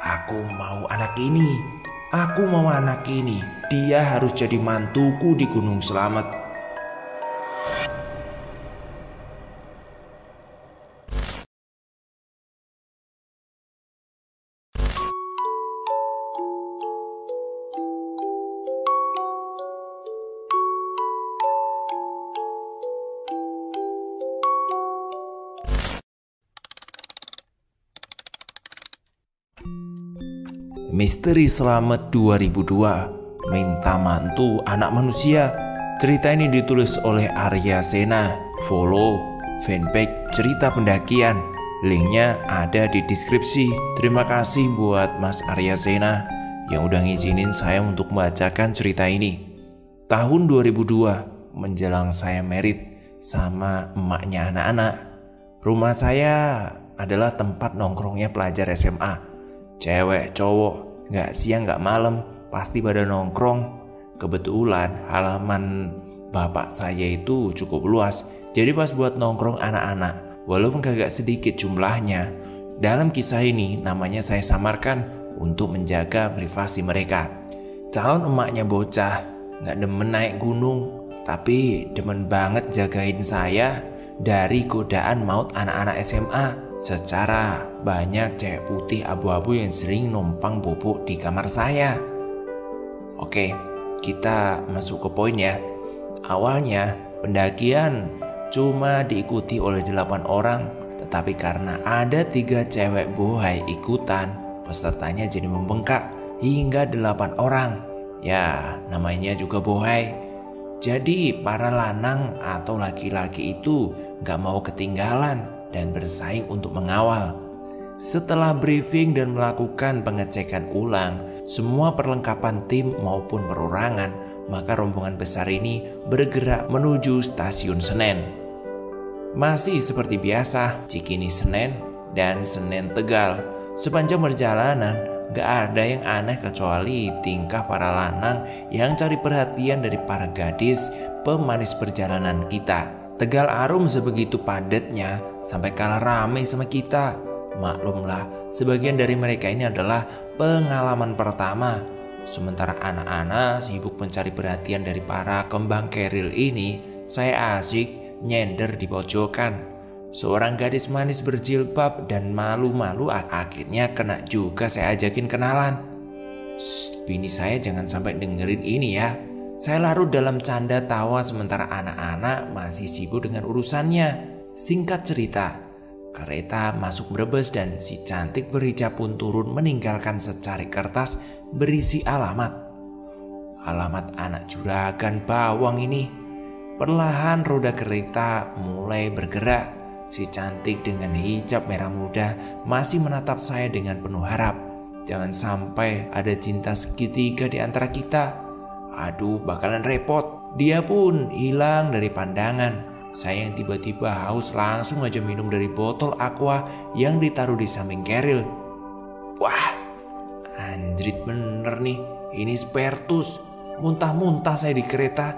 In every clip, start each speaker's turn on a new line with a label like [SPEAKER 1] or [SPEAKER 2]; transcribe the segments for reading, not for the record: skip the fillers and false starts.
[SPEAKER 1] Aku mau anak ini. Aku mau anak ini. Dia harus jadi mantuku di Gunung Slamet. Misteri Slamet 2002, Minta Mantu Anak Manusia. Cerita ini ditulis oleh Arya Sena. Follow fanpage Cerita Pendakian. Linknya ada di deskripsi. Terima kasih buat Mas Arya Sena yang udah ngizinin saya untuk membacakan cerita ini. Tahun 2002 menjelang saya merit sama emaknya anak-anak. Rumah saya adalah tempat nongkrongnya pelajar SMA. Cewek, cowok, gak siang gak malam, pasti pada nongkrong. Kebetulan halaman bapak saya itu cukup luas, jadi pas buat nongkrong anak-anak, walaupun kagak sedikit jumlahnya. Dalam kisah ini namanya saya samarkan untuk menjaga privasi mereka. Calon emaknya bocah, gak demen naik gunung, tapi demen banget jagain saya dari godaan maut anak-anak SMA. Secara banyak cewek putih abu-abu yang sering numpang bubuk di kamar saya. Oke, kita masuk ke poin ya. Awalnya pendakian cuma diikuti oleh 8 orang, tetapi karena ada 3 cewek bohai ikutan, pesertanya jadi membengkak hingga 8 orang. Ya, namanya juga bohai. Jadi para lanang atau laki-laki itu gak mau ketinggalan dan bersaing untuk mengawal. Setelah briefing dan melakukan pengecekan ulang semua perlengkapan tim maupun perorangan, maka rombongan besar ini bergerak menuju stasiun Senen. Masih seperti biasa, Cikini Senen dan Senen Tegal. Sepanjang perjalanan gak ada yang aneh kecuali tingkah para lanang yang cari perhatian dari para gadis pemanis perjalanan kita. Tegal Arum sebegitu padatnya sampai kalah ramai sama kita. Maklumlah, sebagian dari mereka ini adalah pengalaman pertama. Sementara anak-anak sibuk mencari perhatian dari para kembang keril ini, saya asik nyender di pojokan. Seorang gadis manis berjilbab dan malu-malu akhirnya kena juga saya ajakin kenalan. Bini saya jangan sampai dengerin ini ya. Saya larut dalam canda tawa sementara anak-anak masih sibuk dengan urusannya. Singkat cerita, kereta masuk Brebes dan si cantik berhijab pun turun meninggalkan secari kertas berisi alamat. Alamat anak juragan bawang ini. Perlahan roda kereta mulai bergerak. Si cantik dengan hijab merah muda masih menatap saya dengan penuh harap. Jangan sampai ada cinta segitiga di antara kita. Aduh, bakalan repot. Dia pun hilang dari pandangan. Saya yang tiba-tiba haus langsung aja minum dari botol aqua yang ditaruh di samping keril. Wah, anjrit bener nih. Ini Spertus. Muntah-muntah saya di kereta.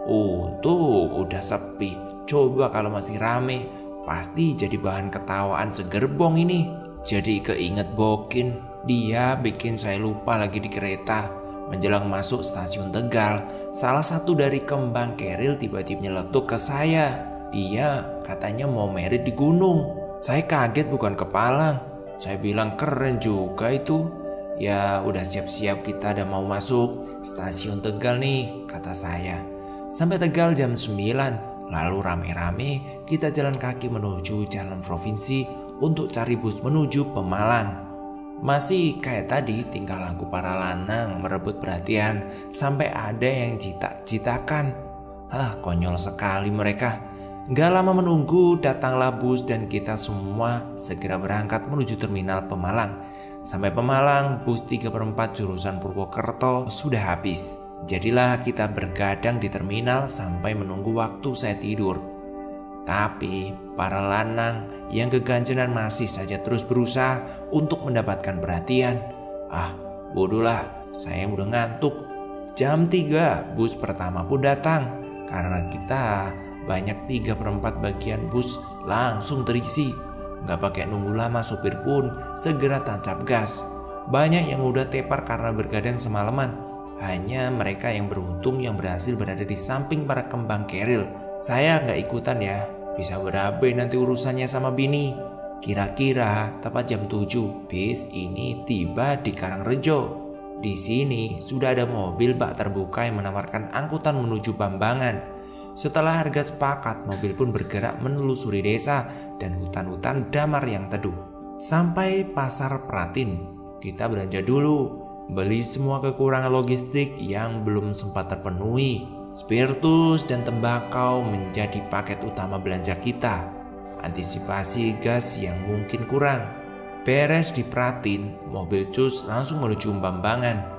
[SPEAKER 1] Untung udah sepi. Coba kalau masih rame, pasti jadi bahan ketawaan segerbong ini. Jadi keinget Bokin. Dia bikin saya lupa lagi di kereta. Menjelang masuk stasiun Tegal, salah satu dari kembang keril tiba-tiba nyeletuk ke saya. Dia katanya mau merit di gunung. Saya kaget bukan kepalang. Saya bilang keren juga itu. Ya udah siap-siap, kita udah mau masuk stasiun Tegal nih, kata saya. Sampai Tegal jam 9. Lalu rame-rame kita jalan kaki menuju jalan provinsi untuk cari bus menuju Pemalang. Masih kayak tadi, tingkah laku para lanang merebut perhatian sampai ada yang jitak-jitakan. Konyol sekali mereka. Gak lama menunggu, datanglah bus dan kita semua segera berangkat menuju terminal Pemalang. Sampai Pemalang, bus 3/4 jurusan Purwokerto sudah habis. Jadilah kita bergadang di terminal sampai menunggu waktu saya tidur. Tapi para lanang yang keganjenan masih saja terus berusaha untuk mendapatkan perhatian. Bodohlah, saya udah ngantuk. Jam 3 bus pertama pun datang. Karena kita banyak 3/4 bagian bus langsung terisi. Gak pakai nunggu lama, supir pun segera tancap gas. banyak yang udah tepar karena bergadang semalaman. Hanya mereka yang beruntung yang berhasil berada di samping para kembang keril. Saya nggak ikutan ya, bisa berabe nanti urusannya sama bini. Kira-kira tepat jam 7 bis ini tiba di Karangrejo. Di sini sudah ada mobil bak terbuka yang menawarkan angkutan menuju Bambangan. Setelah harga sepakat, mobil pun bergerak menelusuri desa dan hutan-hutan damar yang teduh. Sampai pasar Pratin, kita belanja dulu. Beli semua kekurangan logistik yang belum sempat terpenuhi. Spiritus dan tembakau menjadi paket utama belanja kita. Antisipasi gas yang mungkin kurang. Beres di Pratin, mobil cus langsung menuju Bambangan.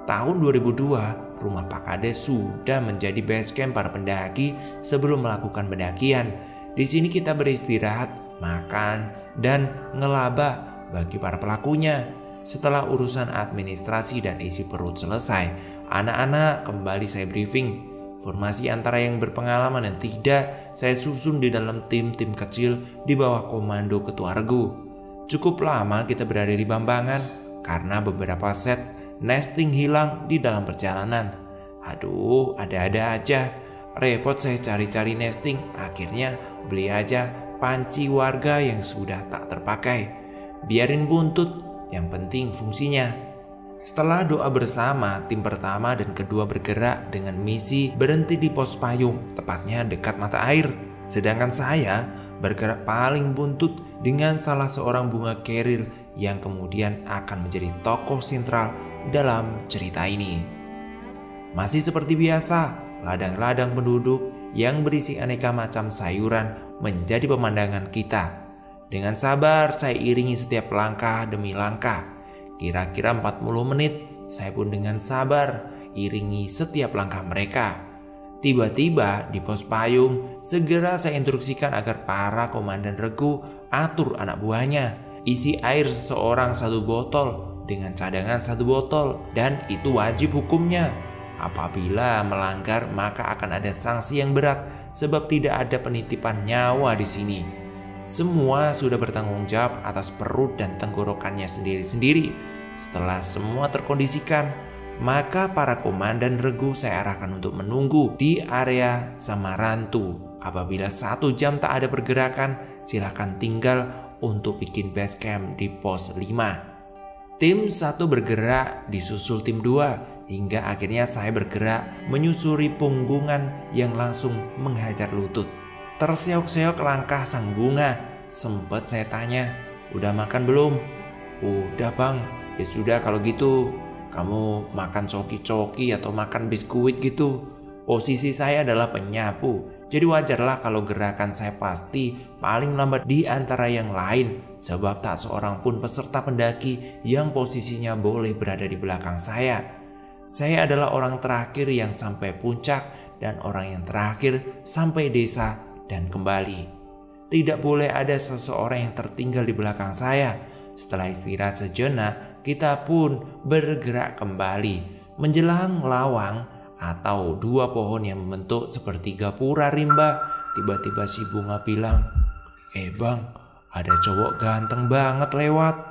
[SPEAKER 1] Tahun 2002, rumah Pak Kades sudah menjadi base camp para pendaki sebelum melakukan pendakian. Di sini kita beristirahat, makan, dan ngelaba bagi para pelakunya. Setelah urusan administrasi dan isi perut selesai, anak-anak kembali saya briefing. Formasi antara yang berpengalaman dan tidak, saya susun di dalam tim-tim kecil di bawah komando ketua regu. Cukup lama kita berada di Bambangan karena beberapa set nesting hilang di dalam perjalanan. Aduh, ada-ada aja. Repot saya cari-cari nesting, akhirnya beli aja panci warga yang sudah tak terpakai. Biarin buntut, yang penting fungsinya. Setelah doa bersama, tim pertama dan kedua bergerak dengan misi berhenti di pos payung, tepatnya dekat mata air. Sedangkan saya bergerak paling buntut dengan salah seorang bunga keril yang kemudian akan menjadi tokoh sentral dalam cerita ini. Masih seperti biasa, ladang-ladang penduduk yang berisi aneka macam sayuran menjadi pemandangan kita. Dengan sabar saya iringi setiap langkah demi langkah. Kira-kira 40 menit saya pun dengan sabar iringi setiap langkah mereka. Tiba-tiba di pos payung segera saya instruksikan agar para komandan regu atur anak buahnya. Isi air seseorang 1 botol dengan cadangan 1 botol, dan itu wajib hukumnya. Apabila melanggar maka akan ada sanksi yang berat sebab tidak ada penitipan nyawa di sini. Semua sudah bertanggung jawab atas perut dan tenggorokannya sendiri-sendiri. Setelah semua terkondisikan, maka para komandan regu saya arahkan untuk menunggu di area Samarantu. Apabila 1 jam tak ada pergerakan, silahkan tinggal untuk bikin base camp di pos 5. Tim 1 bergerak disusul tim 2 hingga akhirnya saya bergerak menyusuri punggungan yang langsung menghajar lutut. Terseok-seok langkah sang bunga. Sempat saya tanya, "Udah makan belum?" "Udah bang." "Ya sudah kalau gitu kamu makan coki-coki atau makan biskuit gitu." Posisi saya adalah penyapu, jadi wajarlah kalau gerakan saya pasti paling lambat di antara yang lain, sebab tak seorang pun peserta pendaki yang posisinya boleh berada di belakang saya. Saya adalah orang terakhir yang sampai puncak dan orang yang terakhir sampai desa dan kembali. Tidak boleh ada seseorang yang tertinggal di belakang saya. Setelah istirahat sejenak, kita pun bergerak kembali menjelang lawang atau 2 pohon yang membentuk seperti gapura rimba. Tiba-tiba si bunga bilang, bang, ada cowok ganteng banget lewat."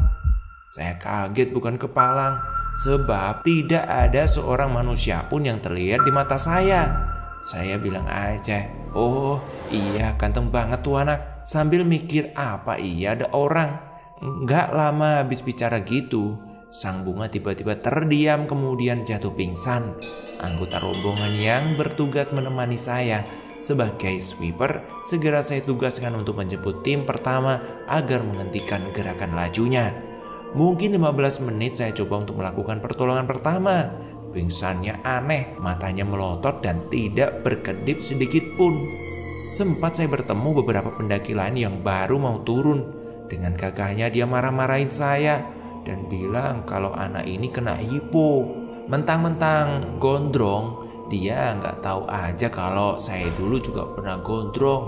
[SPEAKER 1] Saya kaget bukan kepalang, sebab tidak ada seorang manusia pun yang terlihat di mata saya. Saya bilang aja, "Oh iya, ganteng banget tuh anak," sambil mikir apa iya ada orang. Nggak lama habis bicara gitu, sang bunga tiba-tiba terdiam kemudian jatuh pingsan. Anggota rombongan yang bertugas menemani saya sebagai sweeper segera saya tugaskan untuk menjemput tim pertama agar menghentikan gerakan lajunya. Mungkin 15 menit saya coba untuk melakukan pertolongan pertama. Pingsannya aneh, matanya melotot dan tidak berkedip sedikit pun. Sempat saya bertemu beberapa pendaki lain yang baru mau turun. Dengan gagahnya dia marah-marahin saya dan bilang kalau anak ini kena hipo. Mentang-mentang gondrong, dia nggak tahu aja kalau saya dulu juga pernah gondrong.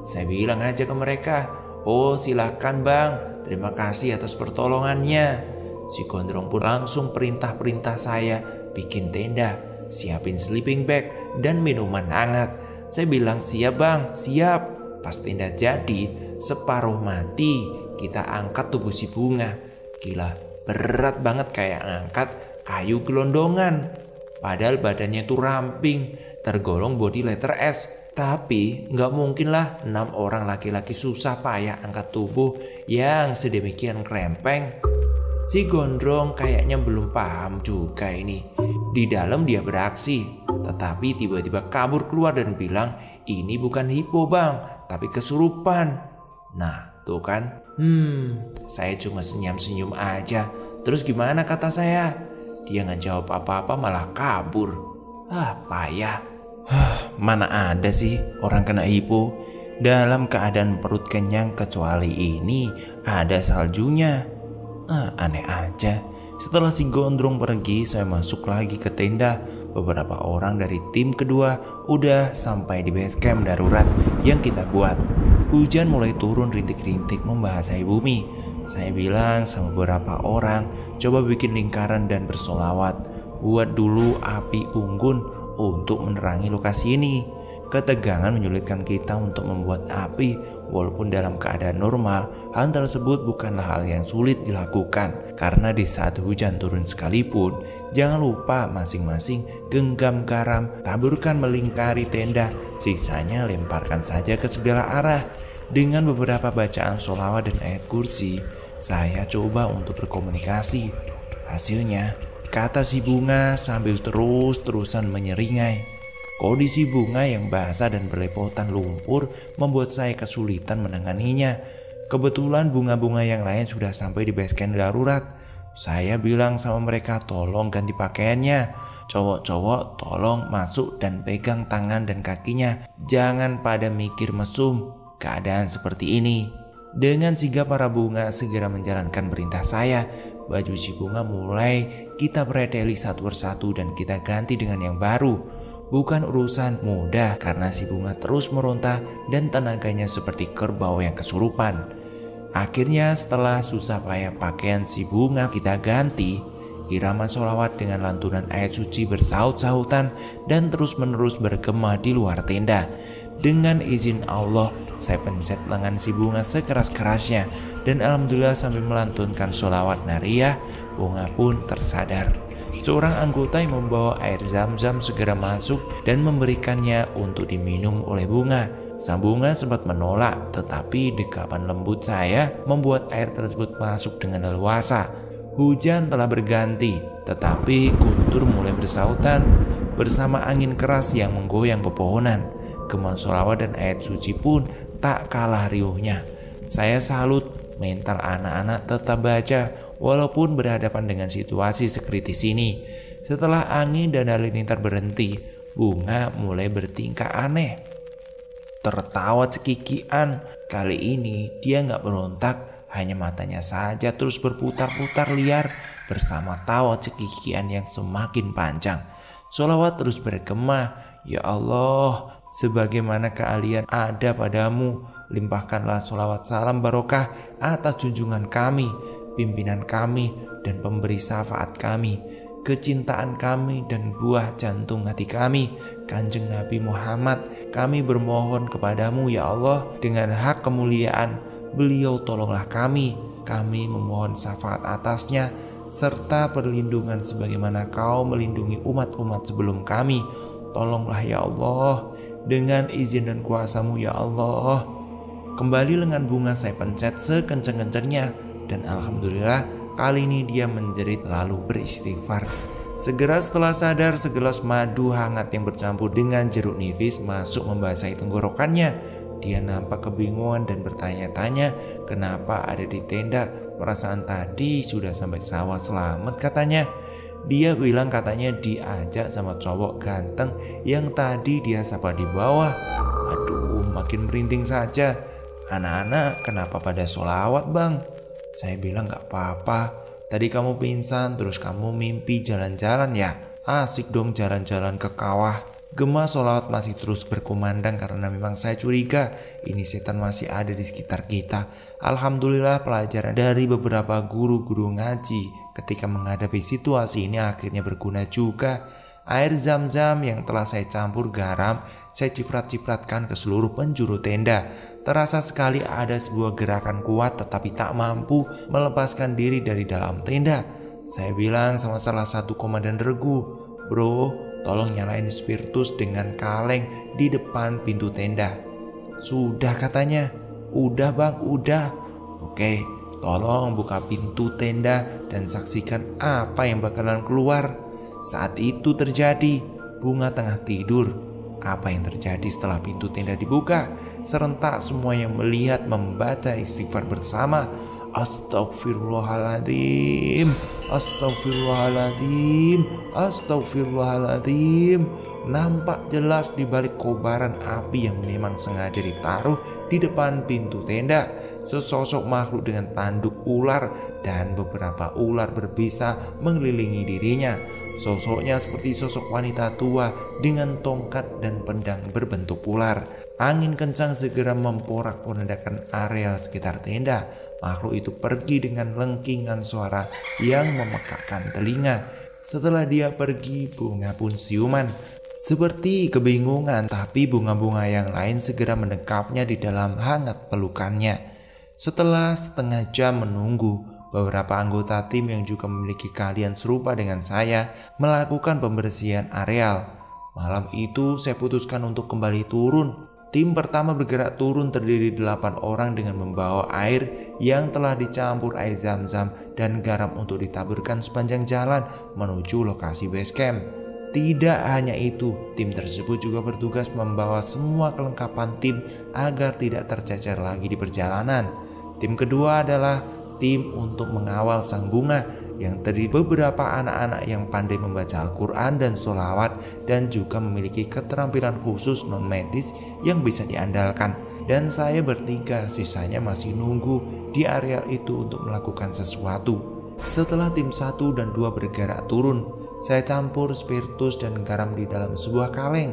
[SPEAKER 1] Saya bilang aja ke mereka, "Oh silakan bang, terima kasih atas pertolongannya." Si gondrong pun langsung perintah-perintah saya bikin tenda, siapin sleeping bag dan minuman hangat. Saya bilang siap bang, siap. Pas tenda jadi, separuh mati kita angkat tubuh si bunga. Gila, berat banget kayak ngangkat kayu gelondongan. Padahal badannya itu ramping, tergolong body letter S. Tapi nggak mungkin lah 6 orang laki-laki susah payah angkat tubuh yang sedemikian krempeng. Si gondrong kayaknya belum paham juga ini. Di dalam dia beraksi, tetapi tiba-tiba kabur keluar dan bilang, ini bukan hipo bang, tapi kesurupan. Nah tuh kan, saya cuma senyum-senyum aja. Terus gimana kata saya? Dia nggak jawab apa-apa malah kabur. Payah. Mana ada sih orang kena hipo dalam keadaan perut kenyang kecuali ini ada saljunya. Aneh aja. Setelah si gondrong pergi, saya masuk lagi ke tenda. Beberapa orang dari tim kedua udah sampai di base camp darurat yang kita buat. Hujan mulai turun rintik-rintik membasahi bumi. Saya bilang sama beberapa orang, coba bikin lingkaran dan bersolawat. Buat dulu api unggun untuk menerangi lokasi ini. Ketegangan menyulitkan kita untuk membuat api. Walaupun dalam keadaan normal, hal tersebut bukanlah hal yang sulit dilakukan. Karena di saat hujan turun sekalipun, jangan lupa masing-masing genggam garam, taburkan melingkari tenda, sisanya lemparkan saja ke segala arah. Dengan beberapa bacaan sholawat dan ayat kursi, saya coba untuk berkomunikasi. Hasilnya, kata si bunga sambil terus-terusan menyeringai. Kondisi bunga yang basah dan berlepotan lumpur membuat saya kesulitan menanganinya. Kebetulan bunga-bunga yang lain sudah sampai di base camp darurat. Saya bilang sama mereka tolong ganti pakaiannya. Cowok-cowok tolong masuk dan pegang tangan dan kakinya. Jangan pada mikir mesum keadaan seperti ini. Dengan sigap para bunga segera menjalankan perintah saya. Baju si bunga mulai kita preteli satu persatu dan kita ganti dengan yang baru. Bukan urusan mudah karena si bunga terus meronta dan tenaganya seperti kerbau yang kesurupan. Akhirnya setelah susah payah pakaian si bunga kita ganti, irama sholawat dengan lantunan ayat suci bersaut-sautan dan terus-menerus bergema di luar tenda. Dengan izin Allah, saya pencet lengan si bunga sekeras-kerasnya dan alhamdulillah sambil melantunkan sholawat nariyah, bunga pun tersadar. Seorang anggota yang membawa air zam-zam segera masuk dan memberikannya untuk diminum oleh bunga. Sang bunga sempat menolak, tetapi dekapan lembut saya membuat air tersebut masuk dengan leluasa. Hujan telah berganti, tetapi guntur mulai bersautan bersama angin keras yang menggoyang pepohonan. Gema sholawat dan ayat suci pun tak kalah riuhnya. Saya salut mental anak-anak tetap baca walaupun berhadapan dengan situasi sekritis ini. Setelah angin dan halilintar berhenti, bunga mulai bertingkah aneh. Tertawa cekikian. Kali ini dia gak berontak, hanya matanya saja terus berputar-putar liar bersama tawa cekikian yang semakin panjang. Sholawat terus bergema, ya Allah, sebagaimana keahlian ada padamu, limpahkanlah sholawat salam barokah atas junjungan kami, pimpinan kami dan pemberi syafaat kami, kecintaan kami dan buah jantung hati kami, Kanjeng Nabi Muhammad. Kami bermohon kepadamu ya Allah dengan hak kemuliaan beliau, tolonglah kami memohon syafaat atasnya serta perlindungan sebagaimana kau melindungi umat-umat sebelum kami. Tolonglah ya Allah dengan izin dan kuasamu ya Allah. Kembali lengan bunga saya pencet sekencang-kencangnya dan alhamdulillah kali ini dia menjerit lalu beristighfar. Segera setelah sadar, segelas madu hangat yang bercampur dengan jeruk nipis masuk membasahi tenggorokannya. Dia nampak kebingungan dan bertanya-tanya kenapa ada di tenda. Perasaan tadi sudah sampai sawah selamat katanya. Dia bilang katanya diajak sama cowok ganteng yang tadi dia sapa di bawah. Aduh, makin merinding saja. Anak-anak kenapa pada sholawat bang? Saya bilang gak apa-apa. Tadi kamu pingsan terus kamu mimpi jalan-jalan ya? Asik dong jalan-jalan ke kawah. Gema sholawat masih terus berkumandang karena memang saya curiga ini setan masih ada di sekitar kita. Alhamdulillah pelajaran dari beberapa guru-guru ngaji ketika menghadapi situasi ini akhirnya berguna juga. Air zam-zam yang telah saya campur garam, saya ciprat-cipratkan ke seluruh penjuru tenda. Terasa sekali ada sebuah gerakan kuat tetapi tak mampu melepaskan diri dari dalam tenda. Saya bilang sama salah satu komandan regu, "Bro, tolong nyalain spiritus dengan kaleng di depan pintu tenda." "Sudah," katanya. "Udah bang, udah." "Oke, tolong buka pintu tenda dan saksikan apa yang bakalan keluar." Saat itu terjadi, Bunga tengah tidur. Apa yang terjadi setelah pintu tenda dibuka? Serentak semua yang melihat membaca istighfar bersama. Astagfirullahaladzim, astagfirullahaladzim, astagfirullahaladzim. Nampak jelas di balik kobaran api yang memang sengaja ditaruh di depan pintu tenda, sesosok makhluk dengan tanduk ular dan beberapa ular berbisa mengelilingi dirinya. Sosoknya seperti sosok wanita tua dengan tongkat dan pedang berbentuk ular. Angin kencang segera memporak-porandakan areal sekitar tenda. Makhluk itu pergi dengan lengkingan suara yang memekakkan telinga. Setelah dia pergi, Bunga pun siuman. Seperti kebingungan, tapi bunga-bunga yang lain segera mendekapnya di dalam hangat pelukannya. Setelah setengah jam menunggu, beberapa anggota tim yang juga memiliki keahlian serupa dengan saya melakukan pembersihan areal. Malam itu saya putuskan untuk kembali turun. Tim pertama bergerak turun terdiri 8 orang dengan membawa air yang telah dicampur air zam-zam dan garam untuk ditaburkan sepanjang jalan menuju lokasi base camp. Tidak hanya itu, tim tersebut juga bertugas membawa semua kelengkapan tim agar tidak tercecer lagi di perjalanan. Tim kedua adalah tim untuk mengawal sang Bunga yang terdiri beberapa anak-anak yang pandai membaca Al-Quran dan sholawat dan juga memiliki keterampilan khusus non-medis yang bisa diandalkan. Dan saya bertiga sisanya masih nunggu di area itu untuk melakukan sesuatu. Setelah tim 1 dan 2 bergerak turun, saya campur spiritus dan garam di dalam sebuah kaleng.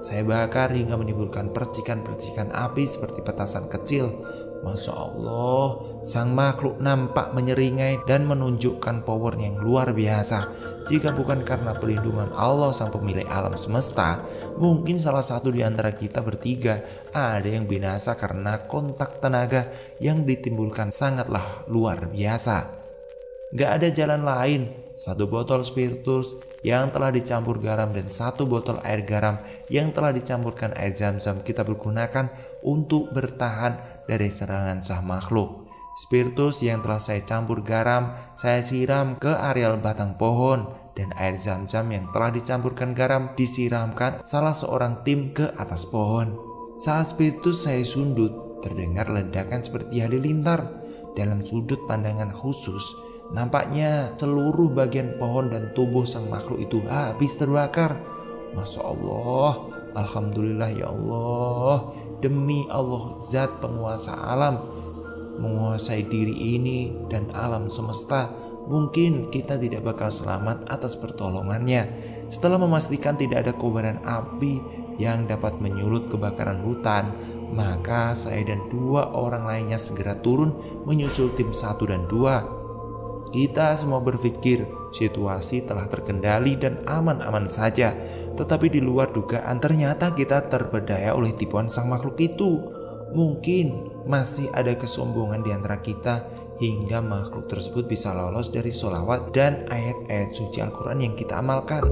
[SPEAKER 1] Saya bakar hingga menimbulkan percikan-percikan api seperti petasan kecil. Masya Allah, sang makhluk nampak menyeringai dan menunjukkan power yang luar biasa. Jika bukan karena perlindungan Allah sang pemilik alam semesta, mungkin salah satu di antara kita bertiga ada yang binasa karena kontak tenaga yang ditimbulkan sangatlah luar biasa. Gak ada jalan lain. 1 botol spiritus yang telah dicampur garam dan 1 botol air garam yang telah dicampurkan air zam-zam kita pergunakan untuk bertahan dari serangan sah makhluk. Spiritus yang telah saya campur garam saya siram ke areal batang pohon, dan air zam-zam yang telah dicampurkan garam disiramkan salah seorang tim ke atas pohon. Saat spiritus saya sundut, terdengar ledakan seperti halilintar. Dalam sudut pandangan khusus, nampaknya seluruh bagian pohon dan tubuh sang makhluk itu habis terbakar. Masya Allah, alhamdulillah ya Allah. Demi Allah, zat penguasa alam, menguasai diri ini dan alam semesta, mungkin kita tidak bakal selamat atas pertolongannya. Setelah memastikan tidak ada kobaran api yang dapat menyulut kebakaran hutan, maka saya dan 2 orang lainnya segera turun menyusul tim 1 dan 2. Kita semua berpikir situasi telah terkendali dan aman-aman saja. Tetapi di luar dugaan ternyata kita terpedaya oleh tipuan sang makhluk itu. Mungkin masih ada kesombongan di antara kita hingga makhluk tersebut bisa lolos dari sholawat dan ayat-ayat suci Al-Quran yang kita amalkan.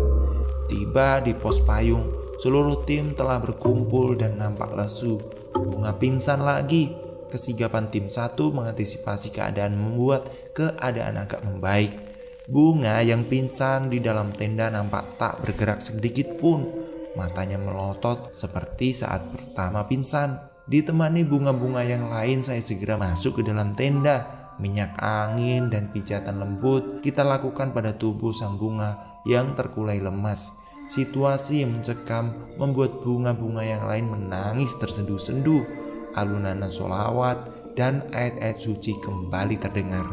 [SPEAKER 1] Tiba di pos payung, seluruh tim telah berkumpul dan nampak lesu. Bunga pingsan lagi. Kesigapan tim 1 mengantisipasi keadaan membuat keadaan agak membaik. Bunga yang pingsan di dalam tenda nampak tak bergerak sedikit pun. Matanya melotot seperti saat pertama pingsan. Ditemani bunga-bunga yang lain, saya segera masuk ke dalam tenda. Minyak angin dan pijatan lembut kita lakukan pada tubuh sang Bunga yang terkulai lemas. Situasi yang mencekam membuat bunga-bunga yang lain menangis tersendu-sendu. Alunan sholawat dan ayat-ayat suci kembali terdengar.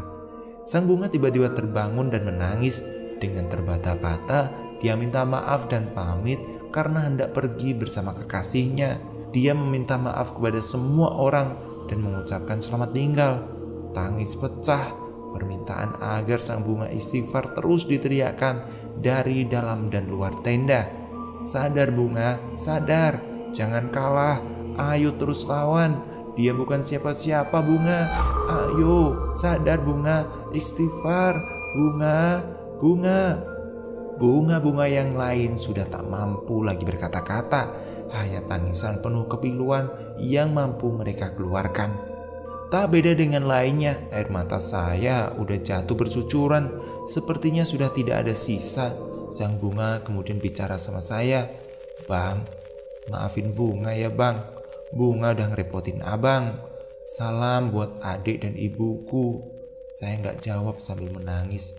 [SPEAKER 1] Sang Bunga tiba-tiba terbangun dan menangis. Dengan terbata-bata, dia minta maaf dan pamit karena hendak pergi bersama kekasihnya. Dia meminta maaf kepada semua orang dan mengucapkan selamat tinggal. Tangis pecah, Permintaan agar sang bunga istighfar terus diteriakkan dari dalam dan luar tenda. Sadar bunga, sadar, jangan kalah, ayo terus lawan. Dia bukan siapa-siapa bunga. Ayo, sadar bunga, istighfar, bunga, bunga. Bunga-bunga yang lain sudah tak mampu lagi berkata-kata, hanya tangisan penuh kepiluan yang mampu mereka keluarkan. Tak beda dengan lainnya, air mata saya udah jatuh bercucuran, sepertinya sudah tidak ada sisa. Sang bunga kemudian bicara sama saya, "Bang, maafin bunga ya bang. Bunga udah ngerepotin abang. Salam buat adik dan ibuku." Saya nggak jawab sambil menangis.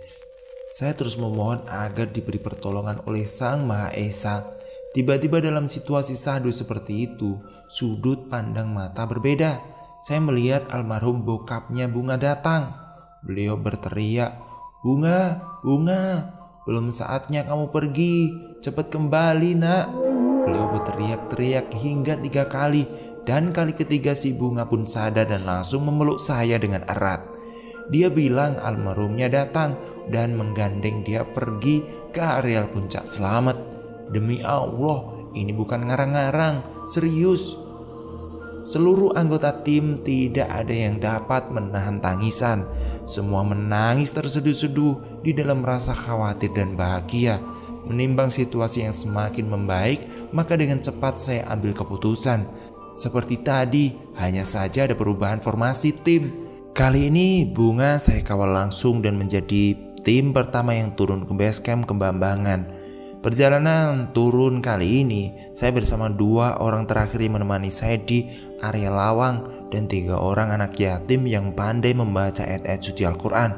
[SPEAKER 1] Saya terus memohon agar diberi pertolongan oleh Sang Maha Esa. Tiba-tiba dalam situasi syahdu seperti itu, sudut pandang mata berbeda. Saya melihat almarhum bokapnya Bunga datang. Beliau berteriak, "Bunga, Bunga, belum saatnya kamu pergi. Cepat kembali nak." Beliau berteriak-teriak hingga 3 kali. Dan kali ketiga si Bunga pun sadar dan langsung memeluk saya dengan erat. Dia bilang almarhumnya datang dan menggandeng dia pergi ke areal puncak selamat. Demi Allah, ini bukan ngarang-ngarang, serius. Seluruh anggota tim tidak ada yang dapat menahan tangisan. Semua menangis terseduh-seduh di dalam rasa khawatir dan bahagia. Menimbang situasi yang semakin membaik, maka dengan cepat saya ambil keputusan. Seperti tadi, hanya saja ada perubahan formasi tim. Kali ini Bunga saya kawal langsung dan menjadi tim pertama yang turun ke base camp Kembambangan. Perjalanan turun kali ini saya bersama 2 orang terakhir yang menemani saya di area lawang dan 3 orang anak yatim yang pandai membaca ayat-ayat suci Al-Quran.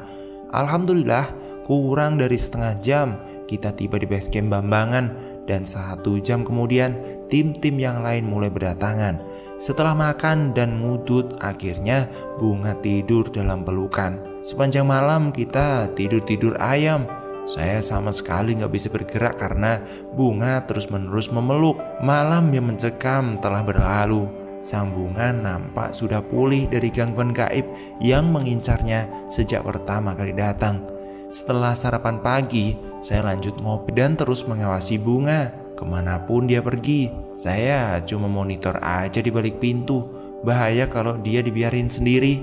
[SPEAKER 1] Alhamdulillah, kurang dari setengah jam kita tiba di base camp Bambangan dan 1 jam kemudian tim-tim yang lain mulai berdatangan. Setelah makan dan ngudut, akhirnya Bunga tidur dalam pelukan. Sepanjang malam kita tidur-tidur ayam. Saya sama sekali gak bisa bergerak karena Bunga terus-menerus memeluk. Malam yang mencekam telah berlalu. Sang Bunga nampak sudah pulih dari gangguan gaib yang mengincarnya sejak pertama kali datang. Setelah sarapan pagi, saya lanjut ngopi dan terus mengawasi Bunga. Kemanapun dia pergi, saya cuma monitor aja di balik pintu. Bahaya kalau dia dibiarin sendiri.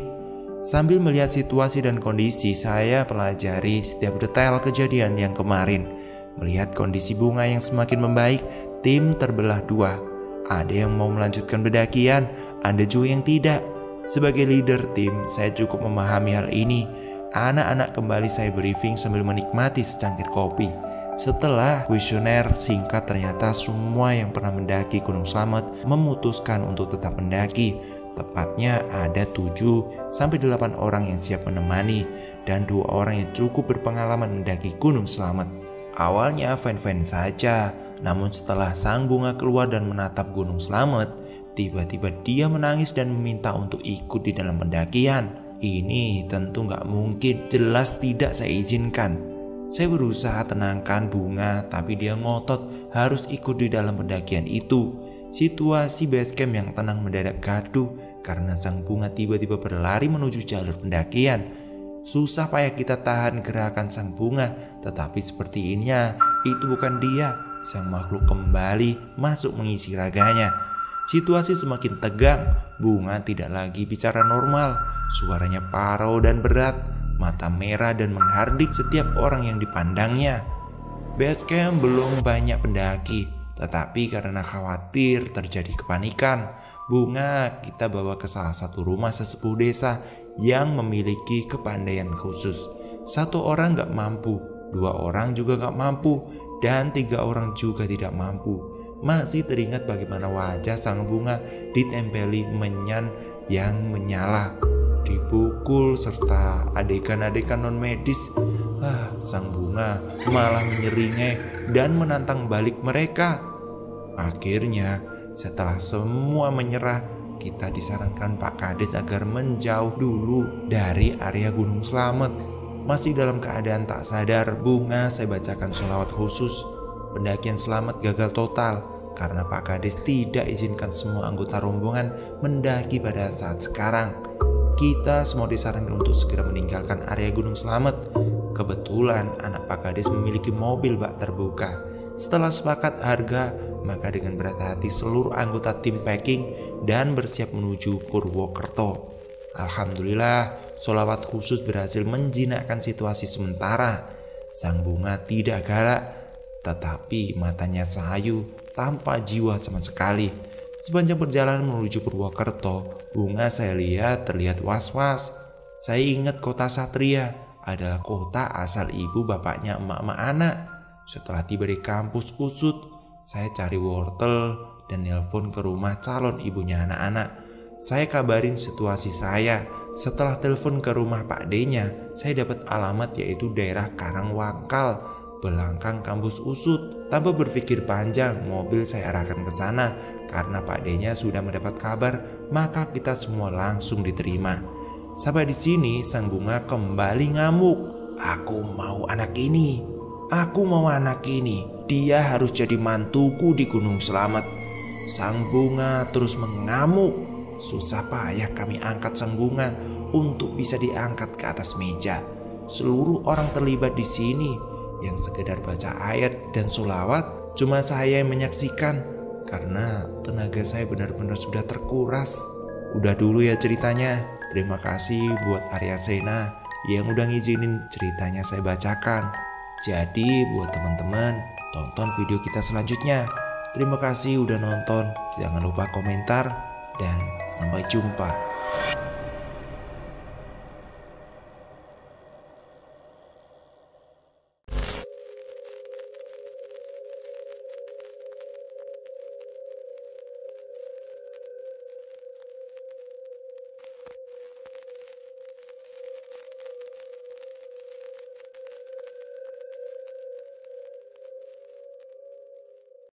[SPEAKER 1] Sambil melihat situasi dan kondisi, saya pelajari setiap detail kejadian yang kemarin. Melihat kondisi Bunga yang semakin membaik, tim terbelah 2. Ada yang mau melanjutkan pendakian, ada juga yang tidak. Sebagai leader tim, saya cukup memahami hal ini. Anak-anak kembali saya briefing sambil menikmati secangkir kopi. Setelah kuesioner singkat, ternyata semua yang pernah mendaki Gunung Slamet memutuskan untuk tetap mendaki. Tepatnya ada 7-8 orang yang siap menemani dan 2 orang yang cukup berpengalaman mendaki Gunung Slamet. Awalnya fine-fine saja, namun setelah Sang Bunga keluar dan menatap Gunung Slamet, tiba-tiba dia menangis dan meminta untuk ikut di dalam pendakian. Ini tentu gak mungkin, jelas tidak saya izinkan. Saya berusaha tenangkan Bunga, tapi dia ngotot harus ikut di dalam pendakian itu. Situasi basecamp yang tenang mendadak gaduh karena Sang Bunga tiba-tiba berlari menuju jalur pendakian. Susah payah kita tahan gerakan Sang Bunga, tetapi sepertinya itu bukan dia. Sang makhluk kembali masuk mengisi raganya. Situasi semakin tegang. Bunga tidak lagi bicara normal. Suaranya parau dan berat, mata merah dan menghardik setiap orang yang dipandangnya. Basecamp belum banyak pendaki, tetapi karena khawatir terjadi kepanikan, Bunga kita bawa ke salah satu rumah sesepuh desa yang memiliki kepandaian khusus. 1 orang gak mampu, 2 orang juga gak mampu, dan 3 orang juga tidak mampu. Masih teringat bagaimana wajah Sang Bunga ditempeli menyan yang menyala, dipukul, serta adegan-adegan non-medis. Sang Bunga malah menyeringai dan menantang balik mereka. Akhirnya, setelah semua menyerah, kita disarankan Pak Kades agar menjauh dulu dari area Gunung Slamet. Masih dalam keadaan tak sadar, Bunga saya bacakan sholawat khusus. Pendakian Slamet gagal total karena Pak Kades tidak izinkan semua anggota rombongan mendaki pada saat sekarang. Kita semua disarankan untuk segera meninggalkan area Gunung Slamet. Kebetulan anak Pak Kades memiliki mobil bak terbuka. Setelah sepakat harga, maka dengan berat hati seluruh anggota tim packing dan bersiap menuju Purwokerto. Alhamdulillah, sholawat khusus berhasil menjinakkan situasi sementara. Sang bunga tidak galak, tetapi matanya sayu tanpa jiwa sama sekali. Sepanjang perjalanan menuju Purwokerto, bunga saya lihat terlihat was-was. Saya ingat kota Satria adalah kota asal ibu bapaknya emak-emak anak. Setelah tiba di kampus Usut, saya cari wortel dan nelpon ke rumah calon ibunya anak-anak. Saya kabarin situasi saya. Setelah telepon ke rumah Pak D-nya, saya dapat alamat yaitu daerah Karangwangkal, belakang kampus Usut. Tanpa berpikir panjang, mobil saya arahkan ke sana. Karena Pak D-nya sudah mendapat kabar, maka kita semua langsung diterima. Sampai di sini, sang bunga kembali ngamuk. Aku mau anak ini. Aku mau anak ini. Dia harus jadi mantuku di Gunung Slamet. Sang bunga terus mengamuk. Susah payah kami angkat sang bunga untuk bisa diangkat ke atas meja. Seluruh orang terlibat di sini. Yang sekedar baca ayat dan sholawat, cuma saya yang menyaksikan karena tenaga saya benar-benar sudah terkuras. Udah dulu ya ceritanya. Terima kasih buat Arya Sena yang udah ngizinin ceritanya saya bacakan. Jadi buat teman-teman, tonton video kita selanjutnya. Terima kasih udah nonton. Jangan lupa komentar dan sampai jumpa.